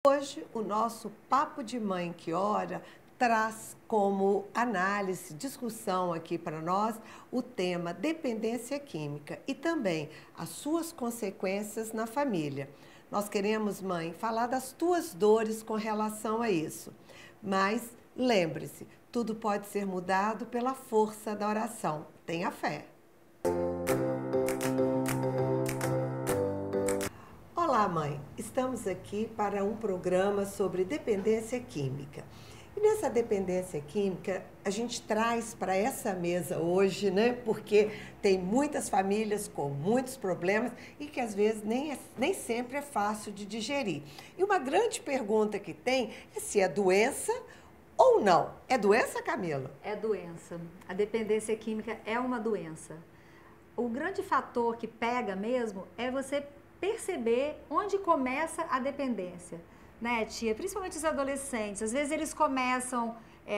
Hoje, o nosso Papo de Mãe que Ora traz como análise, discussão aqui para nós, o tema dependência química e também as suas consequências na família. Nós queremos, mãe, falar das tuas dores com relação a isso. Mas lembre-se, tudo pode ser mudado pela força da oração. Tenha fé. Olá, mãe! Estamos aqui para um programa sobre dependência química. E nessa dependência química, a gente traz para essa mesa hoje, né? Porque tem muitas famílias com muitos problemas e que às vezes nem sempre é fácil de digerir. E uma grande pergunta que tem é se é doença ou não. É doença, Camila? É doença. A dependência química é uma doença. O grande fator que pega mesmo é você perceber onde começa a dependência, né, tia? Principalmente os adolescentes. Às vezes eles começam,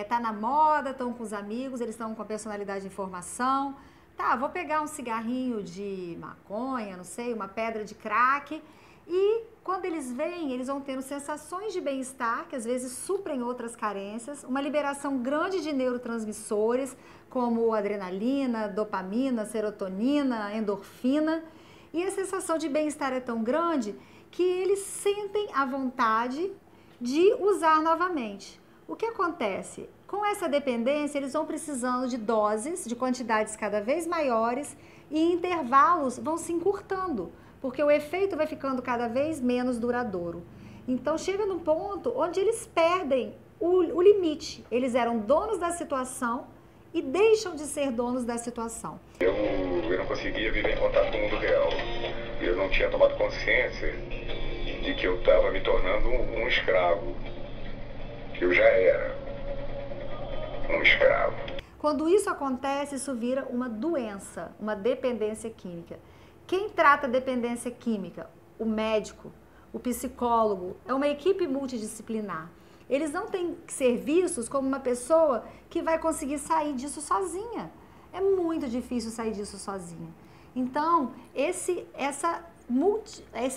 tá na moda, estão com os amigos, eles estão com a personalidade de informação. Tá, vou pegar um cigarrinho de maconha, não sei, uma pedra de crack. E quando eles vêm, eles vão tendo sensações de bem-estar, que às vezes suprem outras carências, uma liberação grande de neurotransmissores, como adrenalina, dopamina, serotonina, endorfina. E a sensação de bem-estar é tão grande que eles sentem a vontade de usar novamente. O que acontece? Com essa dependência, eles vão precisando de doses, de quantidades cada vez maiores e intervalos vão se encurtando, porque o efeito vai ficando cada vez menos duradouro. Então, chega num ponto onde eles perdem o limite. Eles eram donos da situação e deixam de ser donos da situação. Eu não conseguia viver em contato com o mundo real. Eu não tinha tomado consciência de que eu estava me tornando um escravo. Que eu já era um escravo. Quando isso acontece, isso vira uma doença, uma dependência química. Quem trata a dependência química? O médico, o psicólogo, é uma equipe multidisciplinar. Eles não têm que ser vistos como uma pessoa que vai conseguir sair disso sozinha. É muito difícil sair disso sozinha. Então, essa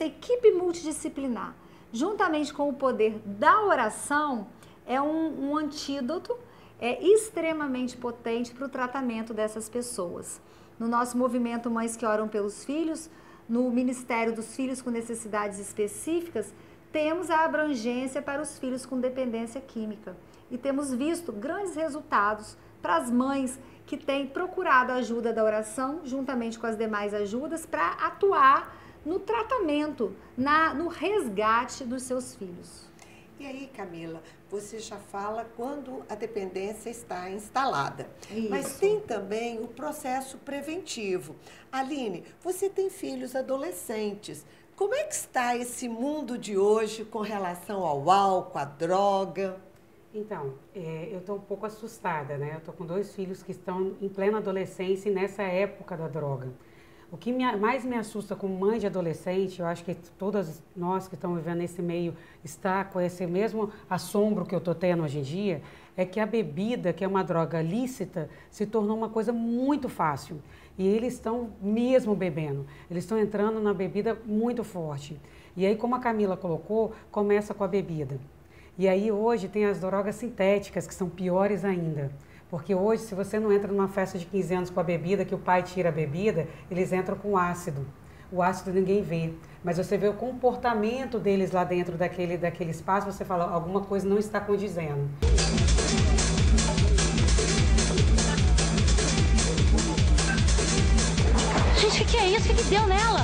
equipe multidisciplinar, juntamente com o poder da oração, é um antídoto extremamente potente para o tratamento dessas pessoas. No nosso movimento Mães que Oram pelos Filhos, no Ministério dos Filhos com Necessidades Específicas, temos a abrangência para os filhos com dependência química. E temos visto grandes resultados para as mães que têm procurado a ajuda da oração, juntamente com as demais ajudas, para atuar no tratamento, no resgate dos seus filhos. E aí, Camila, você já fala quando a dependência está instalada. Isso. Mas tem também o processo preventivo. Aline, você tem filhos adolescentes. Como é que está esse mundo de hoje com relação ao álcool, à droga? Então, eu estou um pouco assustada, né? Eu estou com 2 filhos que estão em plena adolescência e nessa época da droga. O que mais me assusta como mãe de adolescente, eu acho que todas nós que estamos vivendo nesse meio está com esse mesmo assombro que eu estou tendo hoje em dia, é que a bebida, que é uma droga lícita, se tornou uma coisa muito fácil. E eles estão mesmo bebendo, eles estão entrando na bebida muito forte. E aí, como a Camila colocou, começa com a bebida. E aí hoje tem as drogas sintéticas, que são piores ainda. Porque hoje, se você não entra numa festa de 15 anos com a bebida, que o pai tira a bebida, eles entram com ácido. O ácido ninguém vê, mas você vê o comportamento deles lá dentro daquele espaço, você fala, alguma coisa não está condizendo. Gente, o que é isso? O que deu nela?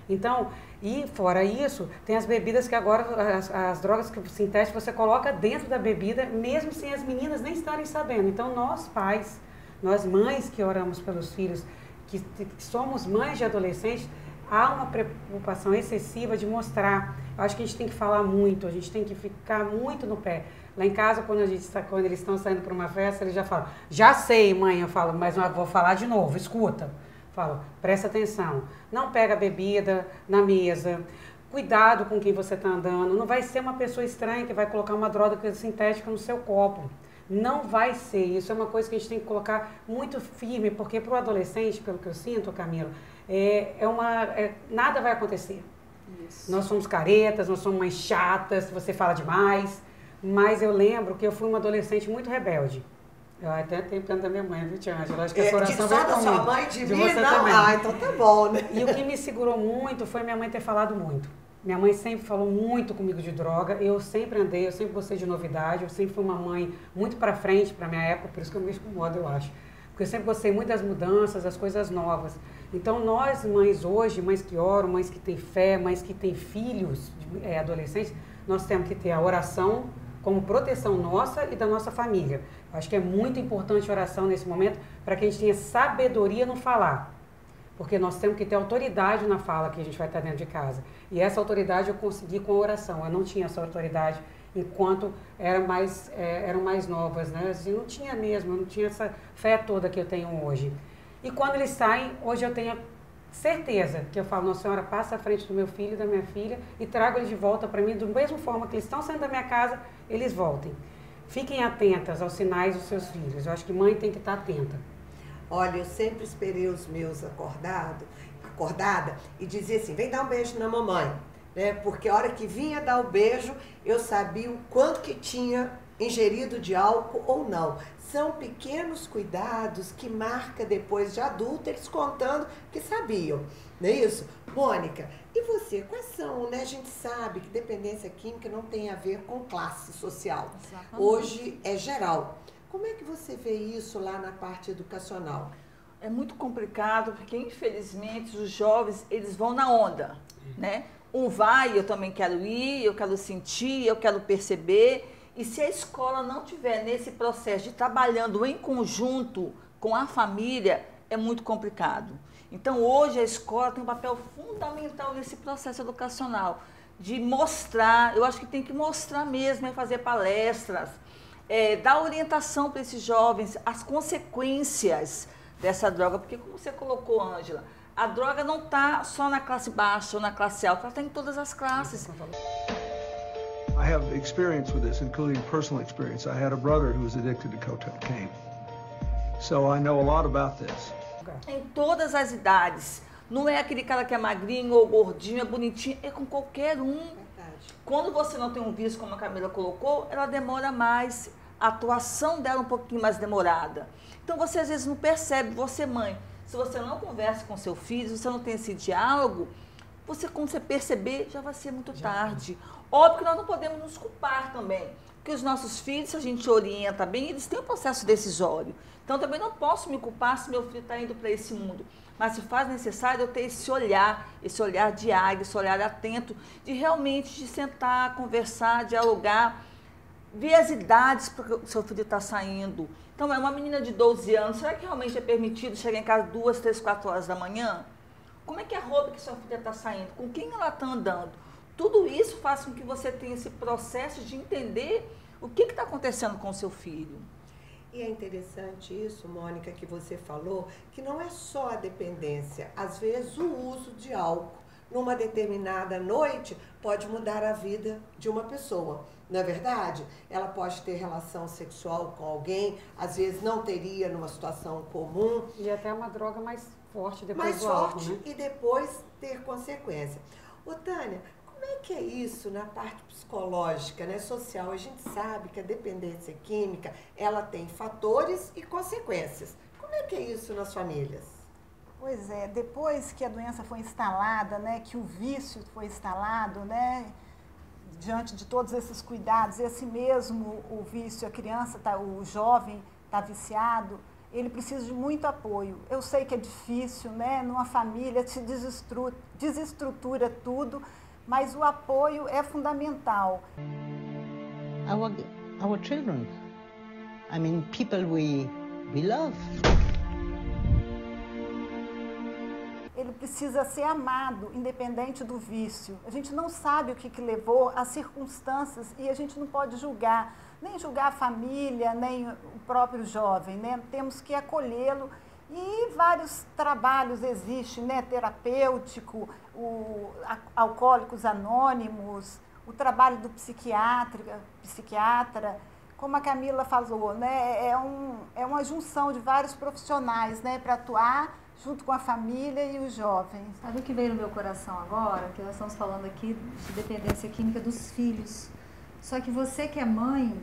Então, e fora isso, tem as bebidas que agora, as drogas sintéticas, você coloca dentro da bebida, mesmo sem as meninas nem estarem sabendo. Então, nós pais, nós mães que oramos pelos filhos, que somos mães de adolescentes, há uma preocupação excessiva de mostrar. Eu acho que a gente tem que falar muito, a gente tem que ficar muito no pé. Lá em casa, quando eles estão saindo para uma festa, eles já falam, já sei, mãe, eu falo, mas eu vou falar de novo, escuta. Falo, presta atenção, não pega a bebida na mesa, cuidado com quem você está andando, não vai ser uma pessoa estranha que vai colocar uma droga sintética no seu copo. Não vai ser, isso é uma coisa que a gente tem que colocar muito firme, porque para o adolescente, pelo que eu sinto, Camila, nada vai acontecer. Isso. Nós somos caretas, nós somos mães chatas, você fala demais. Mas eu lembro que eu fui uma adolescente muito rebelde. Eu até tenho pena da minha mãe, viu, tia Ângela? Acho que essa oração vai comigo. Só da sua mãe, de mim, você não? também. Ah, então tá bom, né? E o que me segurou muito foi minha mãe ter falado muito. Minha mãe sempre falou muito comigo de droga, eu sempre andei, eu sempre gostei de novidade, eu sempre fui uma mãe muito pra frente pra minha época, por isso que eu me incomodo, eu acho. Porque eu sempre gostei muito das mudanças, das coisas novas. Então nós, mães hoje, mães que oram, mães que têm fé, mães que têm filhos, adolescentes, nós temos que ter a oração como proteção nossa e da nossa família. Eu acho que é muito importante a oração nesse momento para que a gente tenha sabedoria no falar. Porque nós temos que ter autoridade na fala que a gente vai estar dentro de casa. E essa autoridade eu consegui com a oração. Eu não tinha essa autoridade enquanto eram mais novas, né? Assim, eu não tinha mesmo, eu não tinha essa fé toda que eu tenho hoje. E quando eles saem, hoje eu tenho certeza que eu falo, Nossa Senhora, passa à frente do meu filho e da minha filha e trago eles de volta para mim, da mesma forma que eles estão saindo da minha casa, eles voltem. Fiquem atentas aos sinais dos seus filhos. Eu acho que mãe tem que estar atenta. Olha, eu sempre esperei os meus acordada e dizia assim, vem dar um beijo na mamãe, né? Porque a hora que vinha dar o beijo, eu sabia o quanto que tinha ingerido de álcool ou não. São pequenos cuidados que marca depois de adulto, eles contando que sabiam, não é isso? Mônica, e você, quais são, né? A gente sabe que dependência química não tem a ver com classe social. Exatamente. Hoje é geral. Como é que você vê isso lá na parte educacional? É muito complicado, porque infelizmente os jovens, eles vão na onda, né? Um vai, eu também quero ir, eu quero sentir, eu quero perceber. E se a escola não tiver nesse processo de trabalhando em conjunto com a família, é muito complicado. Então hoje a escola tem um papel fundamental nesse processo educacional, de mostrar, eu acho que tem que mostrar mesmo, fazer palestras, dar orientação para esses jovens, as consequências dessa droga, porque como você colocou, Ângela, a droga não está só na classe baixa ou na classe alta, ela está em todas as classes. I have experience with this, including personal experience. I had a brother who was addicted to cocaine, so I know a lot about this. Em todas as idades, não é aquele cara que é magrinho ou gordinho, é bonitinho, é com qualquer um. Verdade. Quando você não tem um vício, como a Camila colocou, ela demora mais, a atuação dela é um pouquinho mais demorada. Então você às vezes não percebe, você mãe, se você não conversa com seu filho, se você não tem esse diálogo, quando você perceber, já vai ser muito tarde. Óbvio que nós não podemos nos culpar também, porque os nossos filhos, se a gente orienta bem, eles têm um processo decisório. Então também não posso me culpar se meu filho está indo para esse mundo. Mas se faz necessário eu ter esse olhar diário, esse olhar atento, de realmente de sentar, conversar, dialogar, ver as idades porque o seu filho está saindo. Então é uma menina de 12 anos, será que realmente é permitido chegar em casa 2, 3, 4 horas da manhã? Como é que é a roupa que sua filha está saindo? Com quem ela está andando? Tudo isso faz com que você tenha esse processo de entender o que está acontecendo com o seu filho. E é interessante isso, Mônica, que você falou, que não é só a dependência. Às vezes o uso de álcool numa determinada noite pode mudar a vida de uma pessoa. Não é verdade? Ela pode ter relação sexual com alguém, às vezes não teria numa situação comum. E até uma droga mais forte depois mais do álcool, forte, né? E depois ter consequência. Ô, Tânia, como é que é isso na parte psicológica, né, social? A gente sabe que a dependência química, ela tem fatores e consequências. Como é que é isso nas famílias? Pois é, depois que a doença foi instalada, né, que o vício foi instalado, né, diante de todos esses cuidados, esse mesmo o vício, a criança, o jovem está viciado, ele precisa de muito apoio. Eu sei que é difícil, né, numa família se desestrutura tudo, mas o apoio é fundamental. Our children, I mean, people we love. Ele precisa ser amado, independente do vício. A gente não sabe o que levou, as circunstâncias, e a gente não pode julgar, nem julgar a família, nem o próprio jovem, né? Temos que acolhê-lo. E vários trabalhos existem, né? Terapêutico, Alcoólicos Anônimos, o trabalho do psiquiatra, como a Camila falou, né? É uma junção de vários profissionais, né? Para atuar junto com a família e os jovens. Sabe o que veio no meu coração agora? Que nós estamos falando aqui de dependência química dos filhos. Só que você que é mãe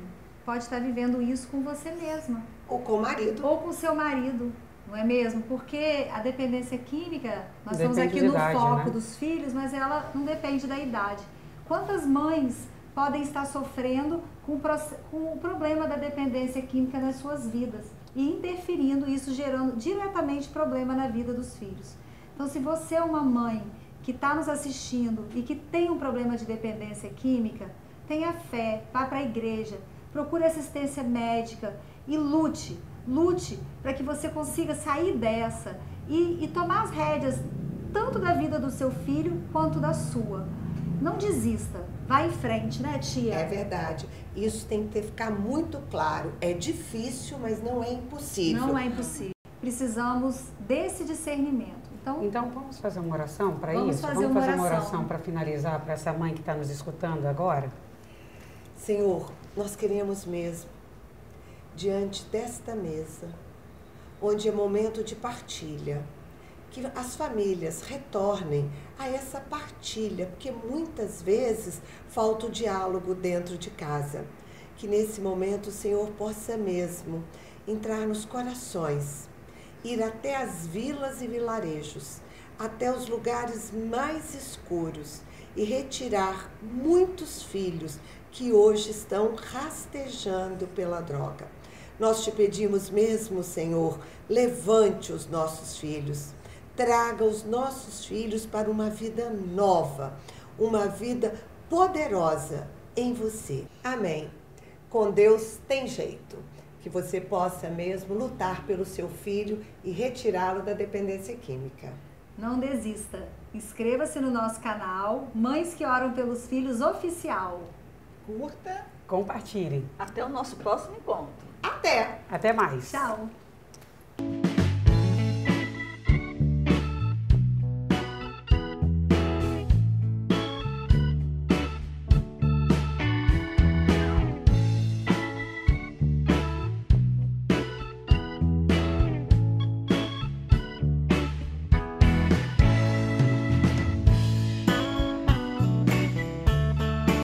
pode estar vivendo isso com você mesma. Ou com o marido. Ou com o seu marido, não é mesmo? Porque a dependência química, nós estamos aqui no idade, foco né? dos filhos, mas ela não depende da idade. Quantas mães podem estar sofrendo com o problema da dependência química nas suas vidas e interferindo, isso gerando diretamente problema na vida dos filhos? Então, se você é uma mãe que está nos assistindo e que tem um problema de dependência química, tenha fé, vá para a igreja, procure assistência médica e lute para que você consiga sair dessa e tomar as rédeas tanto da vida do seu filho quanto da sua. Não desista, vá em frente, né, tia? É verdade. Isso tem que ficar muito claro. É difícil, mas não é impossível. Não é impossível. Precisamos desse discernimento. Então vamos fazer uma oração para isso? Vamos fazer uma oração para finalizar para essa mãe que está nos escutando agora? Senhor, nós queremos mesmo, diante desta mesa, onde é momento de partilha, que as famílias retornem a essa partilha, porque muitas vezes falta o diálogo dentro de casa. Que nesse momento o Senhor possa mesmo entrar nos corações, ir até as vilas e vilarejos, até os lugares mais escuros e retirar muitos filhos que hoje estão rastejando pela droga. Nós te pedimos mesmo, Senhor, levante os nossos filhos, traga os nossos filhos para uma vida nova, uma vida poderosa em você. Amém. Com Deus tem jeito. Que você possa mesmo lutar pelo seu filho e retirá-lo da dependência química. Não desista. Inscreva-se no nosso canal Mães que Oram pelos Filhos Oficial. Curta. Compartilhe. Até o nosso próximo encontro. Até! Até mais. Tchau.